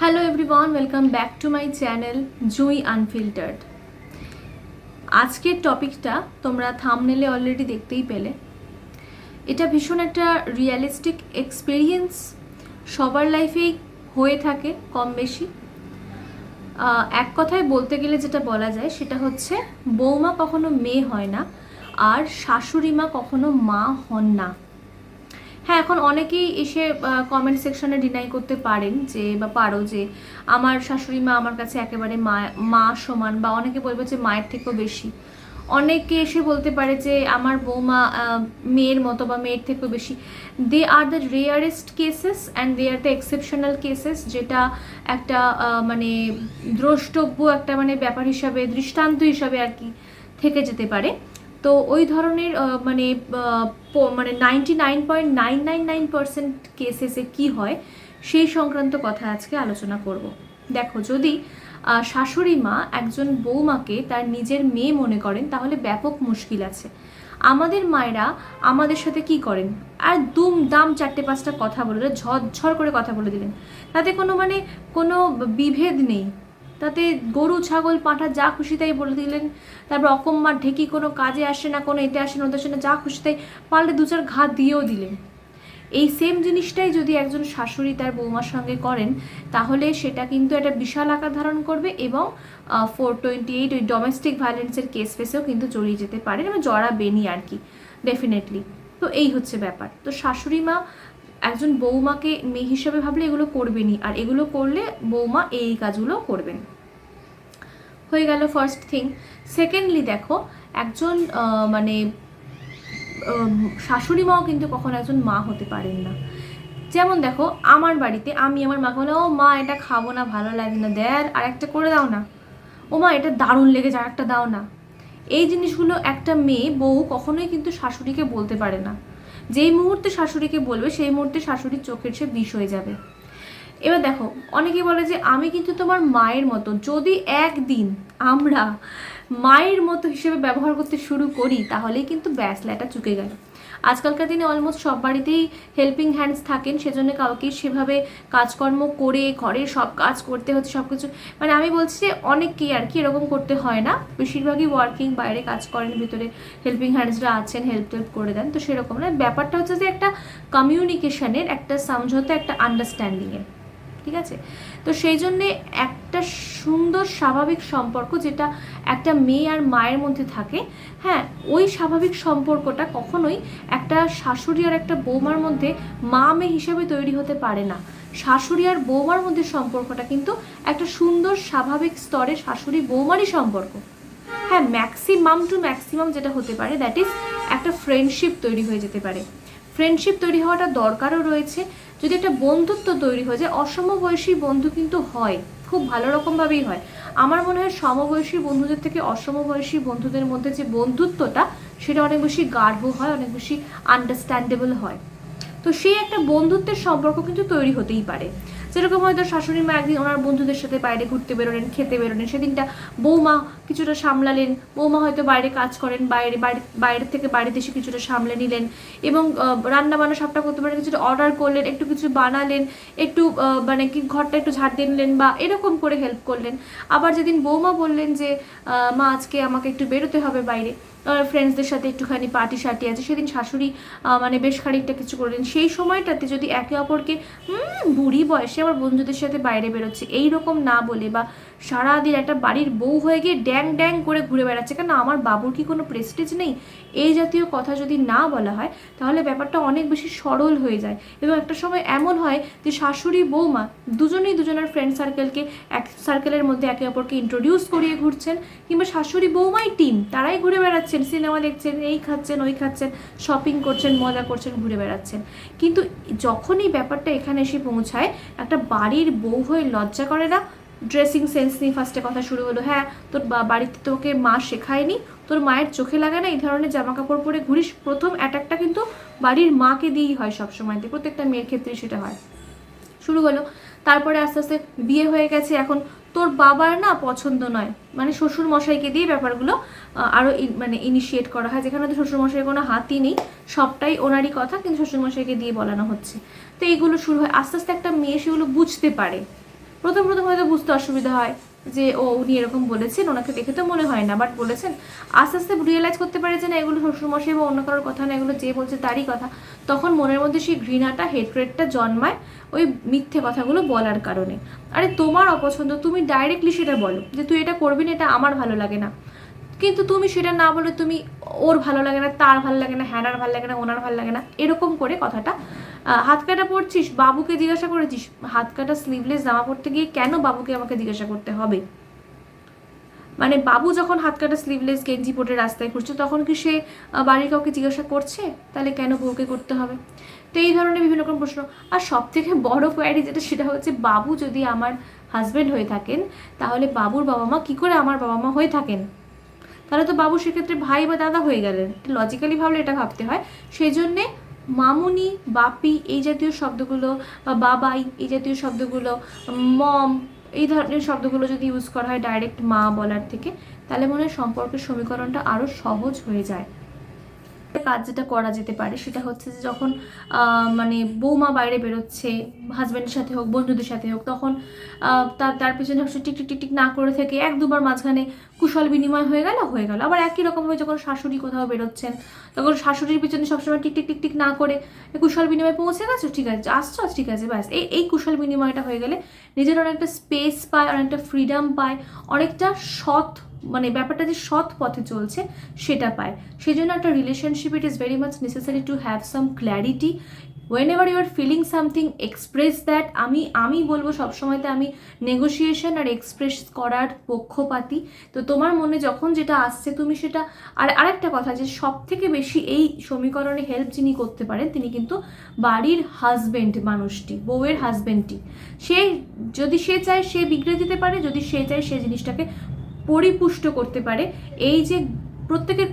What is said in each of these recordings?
Hello everyone, welcome back to my channel Jui unfiltered. আজকের টপিকটা তোমরা থাম্বনেলে অলরেডি দেখতেই পেলে। এটা ভীষণ একটা রিয়েলিস্টিক এক্সপিরিয়েন্স, সবার লাইফেই হয়ে থাকে কম বেশি। এক কথায় বলতে গেলে যেটা বলা যায় সেটা হচ্ছে বৌমা কখনো মেয়ে হয় না, আর শাশুড়ি মা কখনো মা হন না। হ্যাঁ, এখন অনেকেই এসে কমেন্ট সেকশনে ডিনাই করতে পারেন যে বা পারো যে আমার শাশুড়ি মা আমার কাছে একেবারে মা সমান, বা অনেকে বলবে যে মায়ের থেকেও বেশি। অনেকে এসে বলতে পারে যে আমার বৌমা মেয়ের মতো বা মেয়ের থেকেও বেশি। They are the rarest cases and they are the exceptional cases, যেটা একটা মানে দ্রষ্টব্য একটা মানে ব্যাপার হিসাবে, দৃষ্টান্ত হিসাবে আর কি থেকে যেতে পারে। তো ওই ধরনের মানে 99.999% কেসেসে কী হয় সেই সংক্রান্ত কথা আজকে আলোচনা করব। দেখো, যদি শাশুড়ি মা একজন বৌমাকে তার নিজের মেয়ে মনে করেন তাহলে ব্যাপক মুশকিল আছে। আমাদের মায়েরা আমাদের সাথে কি করেন, আর দুম দাম চারটে পাঁচটা কথা বলে ঝরঝর করে কথা বলে দিলেন, তাতে কোনো বিভেদ নেই। তাতে গরু ছাগল পাঁঠা যা খুশি তাই বলে দিলেন। তারপর অকম্মার ঢেকি কোনো কাজে আসে না, কোনো এতে আসে না, ওতে আসে না, যা খুশি তাই পারলে দু চার ঘা দিয়েও দিলেন। এই সেম জিনিসটাই যদি একজন শাশুড়ি তার বৌমার সঙ্গে করেন তাহলে সেটা কিন্তু একটা বিশাল আকার ধারণ করবে, এবং 428 ওই ডোমেস্টিক ভায়োলেন্সের কেস ফেসেও কিন্তু জড়িয়ে যেতে পারে, এবং জড়াবেনই আর কি, ডেফিনেটলি। তো এই হচ্ছে ব্যাপার। তো শাশুড়ি মা একজন বৌমাকে মেয়ে হিসেবে ভাবলে এগুলো করবেনই, আর এগুলো করলে বৌমা এই কাজগুলো করবেন। হয়ে গেল ফার্স্ট থিং। সেকেন্ডলি দেখো, একজন মানে শাশুড়ি মাও কিন্তু কখনো একজন মা হতে পারেন না। যেমন দেখো, আমার বাড়িতে আমি আমার মাকে বলে, ও মা এটা খাবো না, ভালো লাগে না, দেয় আর একটা করে দাও না, ও মা এটা দারুণ লেগেছে আর একটা দাও না। এই জিনিসগুলো একটা মেয়ে বউ কখনোই কিন্তু শাশুড়িকে বলতে পারে না। যেই মুহূর্তে শাশুড়িকে বলবে সেই মুহূর্তে শাশুড়ির চোখের সে বিষ হয়ে যাবে। এবার দেখো, অনেকে বলে যে আমি কিন্তু তোমার মায়ের মতো। যদি একদিন আমরা মায়ের মতো হিসেবে ব্যবহার করতে শুরু করি তাহলেই কিন্তু ব্যাস ল্যাটা চুকে গেল। আজকালকার দিনে অলমোস্ট সব বাড়িতেই হেল্পিং হ্যান্ডস থাকেন, সেজন্য কাউকে সেভাবে কাজকর্ম করে ঘরের সব কাজ করতে হচ্ছে, সব কিছু মানে আমি বলছি যে অনেককেই আর কি এরকম করতে হয় না, বেশিরভাগই ওয়ার্কিং, বাইরে কাজ করেন, ভিতরে হেল্পিং হ্যান্ডসরা আছেন, হেল্প করে দেন। তো সেরকম না, ব্যাপারটা হচ্ছে যে একটা কমিউনিকেশনের, একটা সমঝোতা, একটা আন্ডারস্ট্যান্ডিংয়ের, ঠিক আছে? তো সেই জন্যে একটা সুন্দর স্বাভাবিক সম্পর্ক যেটা একটা মেয়ে আর মায়ের মধ্যে থাকে, হ্যাঁ, ওই স্বাভাবিক সম্পর্কটা কখনোই একটা শাশুড়ি আর একটা বৌমার মধ্যে মা মেয়ে হিসেবে তৈরি হতে পারে না। শাশুড়ি আর বৌমার মধ্যে সম্পর্কটা কিন্তু একটা সুন্দর স্বাভাবিক স্তরে শাশুড়ি বৌমারই সম্পর্ক। হ্যাঁ, ম্যাক্সিমাম টু ম্যাক্সিমাম যেটা হতে পারে দ্যাট ইজ একটা ফ্রেন্ডশিপ তৈরি হয়ে যেতে পারে। ফ্রেন্ডশিপ তৈরি হওয়াটা দরকারও রয়েছে। যদি একটা বন্ধুত্ব তৈরি হয়ে যায়, অসমবয়সী বন্ধু কিন্তু হয়, খুব ভালো রকমভাবেই হয়। আমার মনে হয় সমবয়সী বন্ধুদের থেকে অসমবয়সী বন্ধুদের মধ্যে যে বন্ধুত্বটা সেটা অনেক বেশি গাঢ় হয়, অনেক বেশি আন্ডারস্ট্যান্ডেবল হয়। তো সেই একটা বন্ধুত্বের সম্পর্ক কিন্তু তৈরি হতেই পারে। যেরকম হয়তো শাশুড়ি মা একদিন ওনার বন্ধুদের সাথে বাইরে ঘুরতে বেরোলেন, খেতে বেরোলেন, সেদিনটা বৌমা কিছুটা সামলালেন। বৌমা হয়তো বাইরে কাজ করেন, বাইরে থেকে বাড়িতে এসে কিছুটা সামলে নিলেন, এবং রান্না বান্না সবটা করতে পারেন, কিছুটা অর্ডার করলেন, একটু কিছু বানালেন, একটু মানে কি ঘরটা একটু ঝাড় দিয়ে নিলেন বা এরকম করে হেল্প করলেন। আবার যেদিন বৌমা বললেন যে মা আজকে আমাকে একটু বেরোতে হবে বাইরে, ফ্রেন্ডসদের সাথে একটুখানি পার্টি সার্টি আছে, সেদিন শাশুড়ি মানে বেশ খানিকটা কিছু করলেন। সেই সময়টাতে যদি একে অপরকে বুড়ি বয়সে আবার বন্ধুদের সাথে বাইরে বেরোচ্ছে এই রকম না বলে, বা সারাদিন একটা বাড়ির বউ হয়ে গিয়ে ড্যাং ড্যাং করে ঘুরে বেড়াচ্ছে, কেন আমার বাবুর কি কোনো প্রেস্টিজ নেই, এই জাতীয় কথা যদি না বলা হয় তাহলে ব্যাপারটা অনেক বেশি সরল হয়ে যায়। এবং একটা সময় এমন হয় যে শাশুড়ি বৌমা দুজনেই দুজনের ফ্রেন্ড সার্কেলকে এক সার্কেলের মধ্যে একে অপরকে ইন্ট্রোডিউস করিয়ে ঘুরছেন, কিংবা শাশুড়ি বৌমাই টিম, তারাই ঘুরে বেড়াচ্ছেন, সিনেমা দেখছেন, এই খাচ্ছেন ওই খাচ্ছেন, শপিং করছেন, মজা করছেন, ঘুরে বেড়াচ্ছেন। কিন্তু যখনই ব্যাপারটা এখানে এসে পৌঁছায়, একটা বাড়ির বউ হয়ে লজ্জা করে না? ড্রেসিং সেন্স নিয়ে ফার্স্টে কথা শুরু হলো, হ্যাঁ তোর বাড়িতে তোকে মা শেখায়নি, তোর মায়ের চোখে লাগে না এই ধরনের জামা কাপড় পরে ঘুরিস। প্রথম অ্যাটাকটা কিন্তু বাড়ির মাকে দিয়েই হয় সবসময়তে, প্রত্যেকটা মেয়ের ক্ষেত্রেই সেটা হয়। শুরু হলো, তারপরে আস্তে আস্তে বিয়ে হয়ে গেছে, এখন তোর বাবার না পছন্দ নয়, মানে শ্বশুর মশাইকে দিয়ে ব্যাপারগুলো আরও মানে ইনিশিয়েট করা হয়, যেখানে তো শ্বশুর মশাইয়ের কোনো হাতই নেই, সবটাই ওনারই কথা, কিন্তু শ্বশুর মশাইকে দিয়ে বলানো হচ্ছে। তো এইগুলো শুরু হয়, আস্তে আস্তে একটা মেয়ে সেগুলো বুঝতে পারে, প্রথম প্রথম হয়তো বুঝতে অসুবিধা হয় যে ও উনি এরকম বলেছেন, ওনাকে দেখে তো মনে হয় না, বাট বলেছেন। আস্তে আস্তে রিয়েলাইজ করতে পারে যে না এগুলো শ্বশুরমশাই বা অন্য কারোর কথা না, এগুলো যে বলছে তারই কথা। তখন মনের মধ্যে সেই ঘৃণাটা, হেট্রেটটা জন্মায় ওই মিথ্যে কথাগুলো বলার কারণে। আরে তোমার অপছন্দ, তুমি ডাইরেক্টলি সেটা বলো যে তুই এটা করবি না, এটা আমার ভালো লাগে না। কিন্তু তুমি সেটা না বলে তুমি ওর ভালো লাগে না, তার ভালো লাগে না, হ্যানার ভালো লাগে না, ওনার ভালো লাগে না, এরকম করে কথাটা। হাত কাটা পরছিস, বাবুকে জিজ্ঞাসা করেছিস? হাত কাটা স্লিভলেস জামা পরতে গিয়ে কেন বাবুকে আমাকে জিজ্ঞাসা করতে হবে? মানে বাবু যখন হাত কাটা স্লিভলেস গেঞ্জি পরে রাস্তায় ঘুরছে তখন কি সে বাড়ির কাউকে জিজ্ঞাসা করছে? তাহলে কেন বউকে করতে হবে? তো এই ধরনের বিভিন্ন রকম প্রশ্ন। আর সব থেকে বড় কোয়ারি যেটা, সেটা হচ্ছে বাবু যদি আমার হাজব্যান্ড হয়ে থাকেন, তাহলে বাবুর বাবা মা কী করে আমার বাবা মা হয়ে থাকেন? তাহলে তো বাবু সেক্ষেত্রে ভাই বা দাদা হয়ে গেলেন। লজিক্যালি ভাবলে এটা ভাবতে হয়। সেই জন্যে মামুনি, বাপি এই জাতীয় শব্দগুলো, বা বাবাই এই জাতীয় শব্দগুলো, মম এই ধরনের শব্দগুলো যদি ইউজ করা হয় ডাইরেক্ট মা বলার থেকে, তাহলে মনে হয় সম্পর্কের সমীকরণটা আরও সহজ হয়ে যায়। কাজ যেটা করা যেতে পারে সেটা হচ্ছে যে যখন মানে বৌমা বাইরে বেরোচ্ছে, হাজব্যান্ডের সাথে হোক, বন্ধুদের সাথে হোক, তখন তার পিছনে টিক টিক টিক টিক না করে থেকে এক দুবার মাঝখানে কুশল বিনিময় হয়ে গেল। আবার একই রকমভাবে যখন শাশুড়ি কোথাও বেরোচ্ছেন, তখন শাশুড়ির পিছনে সবসময় টিক টিক টিক টিক না করে কুশল বিনিময় পৌঁছে গেছো, ঠিক আছে, আসছো, ঠিক আছে, ব্যাস। এই কুশল বিনিময়টা হয়ে গেলে নিজের অনেকটা স্পেস পায়, অনেকটা ফ্রিডম পায়, অনেকটা সৎ, মানে ব্যাপারটা যে সৎ পথে চলছে সেটা পায়। সেই জন্য একটা relationship, it is very much necessary to have some clarity. whenever you are feeling something, express that. আমি বলবো সবসময়তে আমি নেগোসিয়েশন আর এক্সপ্রেস করার পক্ষপাতী। তো তোমার মনে যখন যেটা আসছে তুমি সেটা। আর আরেকটা কথা, যে সব থেকে বেশি এই সমীকরণে হেল্প যিনি করতে পারেন তিনি কিন্তু বাড়ির হাজবেন্ড মানুষটি, বউয়ের হাজবেন্ডটি। সে যদি সে চায় সে বিগড়ে দিতে পারে, যদি সে চায় সে জিনিসটাকে পরিপুষ্ট করতে পারে। এই যে প্রত্যেকের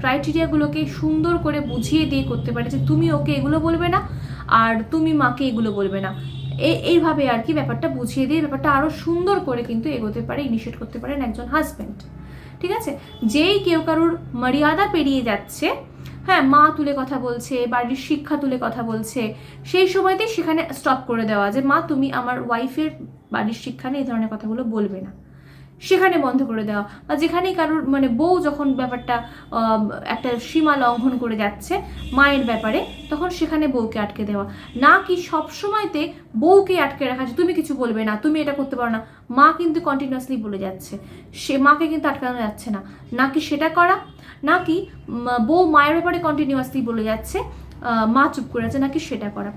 ক্রাইটেরিয়াগুলোকে সুন্দর করে বুঝিয়ে দিয়ে করতে পারে যে তুমি ওকে এগুলো বলবে না আর তুমি মাকে এগুলো বলবে না, এইভাবে আর কি ব্যাপারটা বুঝিয়ে দিয়ে ব্যাপারটা আরও সুন্দর করে কিন্তু এগোতে পারে, ইনিশিয়েট করতে পারেন একজন হাজব্যান্ড। ঠিক আছে? যেই কেউ কারুর মর্যাদা পেরিয়ে যাচ্ছে, হ্যাঁ, মা তুলে কথা বলছে, বাড়ির শিক্ষা তুলে কথা বলছে, সেই সময়তেই সেখানে স্টপ করে দেওয়া যে মা তুমি আমার ওয়াইফের বাড়ির শিক্ষা নিয়ে এই ধরনের কথাগুলো বলবে না, সেখানে বন্ধ করে দেওয়া। বা যেখানেই কারোর মানে বউ যখন ব্যাপারটা একটা সীমা লঙ্ঘন করে যাচ্ছে মায়ের ব্যাপারে, তখন সেখানে বউকে আটকে দেওয়া। না কি সবসময়তে বউকে আটকে রাখা যে তুমি কিছু বলবে না, তুমি এটা করতে পারো না, মা কিন্তু কন্টিনিউয়াসলি বলে যাচ্ছে, সে মাকে কিন্তু আটকানো যাচ্ছে না, নাকি সেটা করা, নাকি বউ মায়ের ব্যাপারে কন্টিনিউয়াসলি বলে যাচ্ছে, মা চুপ করে আছে, নাকি সেটা করা।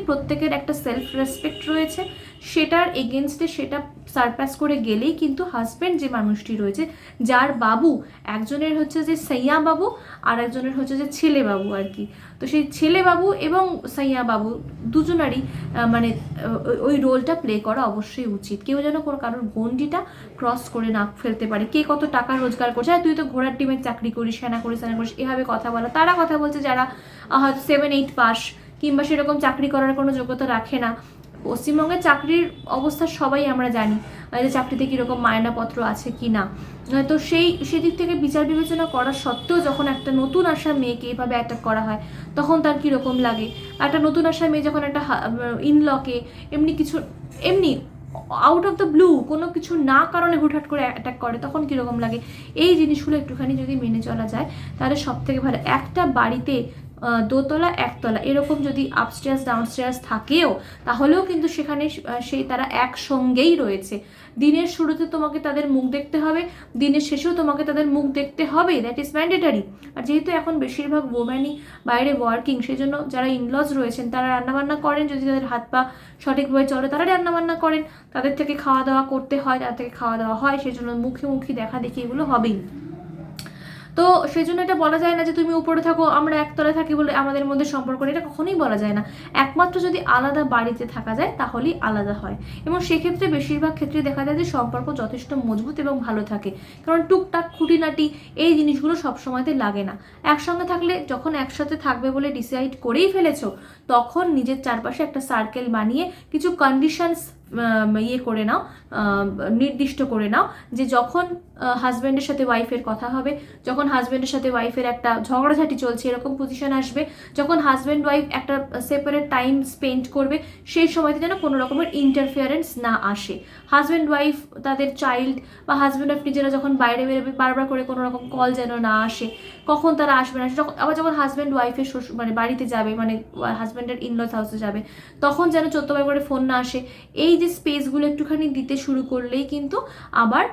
প্রত্যেকের একটা সেলফ রেসপেক্ট রয়েছে, সেটার এগেনস্টে সেটা সারপাস করে গেলেই কিন্তু হাজব্যান্ড যে মানুষটি রয়েছে, যার বাবু, একজনের হচ্ছে যে সাইয়া বাবু আর একজনের হচ্ছে যে ছেলে বাবু আর কি, তো সেই ছেলে বাবু এবং সাইয়া বাবু দুজনারই মানে ওই রোলটা প্লে করা অবশ্যই উচিত। কেউ যেন কোনো কারোর গণ্ডিটা ক্রস করে না ফেলতে পারে। কে কত টাকা রোজগার করছে, আর তুই তো ঘোড়ার টিমের চাকরি করিস, হ্যানা করিস, হ্যানা করিস, এভাবে কথা বলা। তারা কথা বলছে যারা হয়তো 7-8 পাস কিংবা সেরকম চাকরি করার কোনো যোগ্যতা রাখে না। পশ্চিমবঙ্গের চাকরির অবস্থা সবাই আমরা জানি যে চাকরিতে কীরকম মায়নাপত্র আছে কি না। তো সেদিক থেকে বিচার বিবেচনা করা সত্ত্বেও যখন একটা নতুন আসা মেয়েকে এভাবে অ্যাটাক করা হয় তখন তার কীরকম লাগে। একটা নতুন আসা মেয়ে যখন একটা ইনলকে এমনি আউট অফ দ্য ব্লু কোনো কিছু না কারণে হুটহাট করে অ্যাটাক করে, তখন কীরকম লাগে। এই জিনিসগুলো একটুখানি যদি মেনে চলা যায় তাহলে সব থেকে ভালো। একটা বাড়িতে দোতলা একতলা এরকম যদি আপস্টেয়ার্স ডাউনস্টেয়ার্স থাকেও, তাহলেও কিন্তু সেখানে তারা একসঙ্গেই রয়েছে। দিনের শুরুতে তোমাকে তাদের মুখ দেখতে হবে, দিনের শেষেও তোমাকে তাদের মুখ দেখতে হবে, দ্যাট ইজ ম্যান্ডেটারি। আর যেহেতু এখন বেশিরভাগ ওম্যানই বাইরে ওয়ার্কিং, সেই জন্য যারা ইনলজ রয়েছেন তারা রান্নাবান্না করেন, যদি তাদের হাত পা সঠিকভাবে চলে তারা রান্নাবান্না করেন, তাদের থেকে খাওয়া দাওয়া করতে হয়, তাদের থেকে খাওয়া দাওয়া হয়, সেই জন্য মুখে দেখা দেখি এগুলো হবেই। তো সেই জন্য এটা বলা যায় না যে তুমি উপরে থাকো আমরা একতলায় থাকি বলে আমাদের মধ্যে সম্পর্ক, এটা কখনোই বলা যায় না। একমাত্র যদি আলাদা বাড়িতে থাকা যায় তাহলেই আলাদা হয়, এবং সেক্ষেত্রে বেশিরভাগ ক্ষেত্রে দেখা যায় যে সম্পর্ক যথেষ্ট মজবুত এবং ভালো থাকে, কারণ টুকটাক খুঁটিনাটি এই জিনিসগুলো সবসময়তে লাগে না। একসঙ্গে থাকলে যখন একসাথে থাকবে বলে ডিসাইড করেই ফেলেছো, তখন নিজের চারপাশে একটা সার্কেল বানিয়ে কিছু কন্ডিশনস ইয়ে করে নাও, নির্দিষ্ট করে নাও যে যখন হাজব্যান্ডের সাথে ওয়াইফের কথা হবে, যখন হাজব্যান্ডের সাথে ওয়াইফের একটা ঝগড়াঝাটি চলছে এরকম পজিশন আসবে, যখন হাজব্যান্ড ওয়াইফ একটা সেপারেট টাইম স্পেন্ড করবে, সেই সময়তে যেন কোনো রকমের ইন্টারফিয়ারেন্স না আসে। হাজব্যান্ড ওয়াইফ তাদের চাইল্ড বা হাজব্যান্ড ওয়াইফ নিজেরা যখন বাইরে বেরোবে বারবার করে কোনো রকম কল যেন না আসে, কখন তারা আসবে না, আবার যখন হাজব্যান্ড ওয়াইফের মানে বাড়িতে যাবে, মানে হাজব্যান্ডের ইনলস হাউসে যাবে, তখন যেন 14বার করে ফোন না আসে। এই যে স্পেসগুলো একটুখানি দিতে শুরু করলেই কিন্তু আবার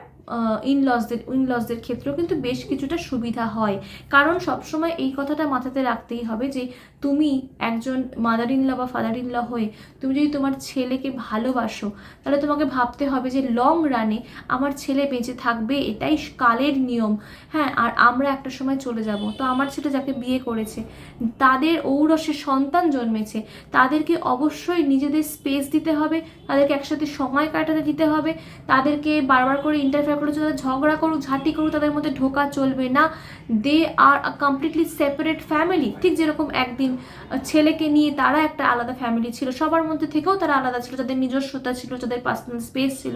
ইনলসদের ক্ষেত্রেও কিন্তু বেশ কিছুটা সুবিধা হয়। কারণ সবসময় এই কথাটা মাথাতে রাখতেই হবে যে তুমি একজন মাদার ইন ল বা ফাদার ইন ল হয়ে তুমি যদি তোমার ছেলেকে ভালোবাসো, তাহলে তোমাকে ভাবতে হবে যে লং রানে আমার ছেলে বেঁচে থাকবে, এটাই কালের নিয়ম। হ্যাঁ, আর আমরা একটা সময় চলে যাব, তো আমার ছেলে যাকে বিয়ে করেছে তাদের ঔরসে সন্তান জন্মেছে, তাদেরকে অবশ্যই নিজেদের স্পেস দিতে হবে, তাদেরকে একসাথে সময় কাটাতে দিতে হবে, তাদেরকে বারবার করে ইন্টারফেয়ার করে তাদের ঝগড়া করুক ঝাঁটি করুক তাদের মধ্যে ঢোকা চলবে না। দে আর আ কমপ্লিটলি সেপারেট ফ্যামিলি। ঠিক যেরকম একদিন ছেলেকে নিয়ে তারা একটা আলাদা ফ্যামিলি ছিল, সবার মধ্যে থেকেও তারা আলাদা ছিল, তাদের নিজস্বতা ছিল, তাদের পার্সোনাল স্পেস ছিল,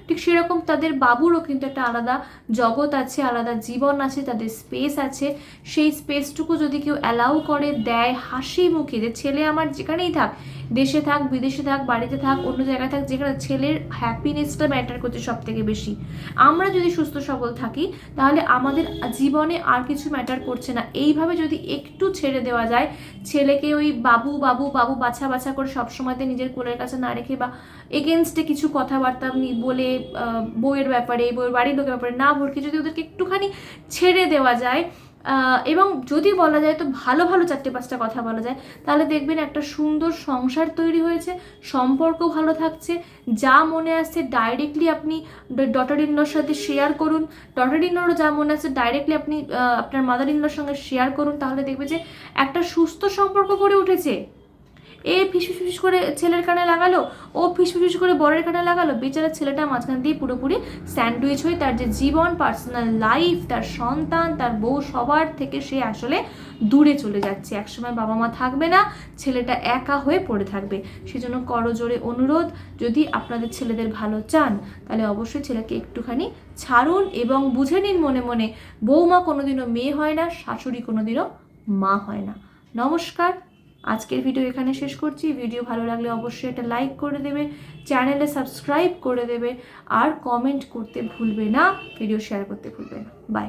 ঠিক সেরকম তাদের বাবুরও কিন্তু একটা আলাদা জগৎ আছে, আলাদা জীবন আছে, তাদের স্পেস আছে। সেই স্পেসটুকু যদি কেউ অ্যালাউ করে দেয় হাসি মুখে, যে ছেলে আমার যেখানেই থাক, দেশে থাক বিদেশে থাক বাড়িতে থাক অন্য জায়গায় থাক, যেখানে ছেলের হ্যাপিনেসটা ম্যাটার করছে সব থেকে বেশি। আমরা যদি সুস্থ সবল থাকি তাহলে আমাদের জীবনে আর কিছু ম্যাটার করছে না। এইভাবে যদি একটু ছেড়ে দেওয়া যায়, ছেলেকে ওই বাবু বাবু বাবু বাছা বাছা করে সবসময়তে নিজের কোলের কাছে না রেখে বা এগেনস্টে কিছু কথাবার্তা বলে বউয়ের ব্যাপারে বউয়ের বাড়ির লোকের ব্যাপারে না ভরকে যদি ওদেরকে একটুখানি ছেড়ে দেওয়া যায়, এবং যদি বলা যায় তো ভালো ভালো 4-5টা কথা বলা যায়, তাহলে দেখবেন একটা সুন্দর সংসার তৈরি হয়েছে, সম্পর্ক ভালো থাকছে। যা মনে আসছে ডাইরেক্টলি আপনি ডটার ইনলর সাথে শেয়ার করুন, ডটার ইনলরও যা মনে আসছে ডাইরেক্টলি আপনি আপনার মাদার ইনলর সঙ্গে শেয়ার করুন, তাহলে দেখবে যে একটা সুস্থ সম্পর্ক গড়ে উঠেছে। এ ফিস করে ছেলের কানে লাগালো, ও ফিস করে বরের কানে লাগালো, বেচারা ছেলেটা মাঝখান দিয়ে পুরোপুরি স্যান্ডউইচ হয়ে তার যে জীবন, পার্সোনাল লাইফ, তার সন্তান, তার বউ, সবার থেকে সে আসলে দূরে চলে যাচ্ছে। একসময় বাবা মা থাকবে না, ছেলেটা একা হয়ে পড়ে থাকবে। সেজন্য করজোড়ে অনুরোধ, যদি আপনাদের ছেলেদের ভালো চান তাহলে অবশ্যই ছেলেকে একটুখানি ছাড়ুন এবং বুঝে নিন মনে মনে, বৌমা কোনোদিনও মেয়ে হয় না, শাশুড়ি কোনোদিনও মা হয় না। নমস্কার, আজকের ভিডিও এখানে শেষ করছি। ভিডিও ভালো লাগলে অবশ্যই এটা লাইক করে দেবে, চ্যানেলে সাবস্ক্রাইব করে দেবে, আর কমেন্ট করতে ভুলবে না, ভিডিও শেয়ার করতে ভুলবে না। বাই।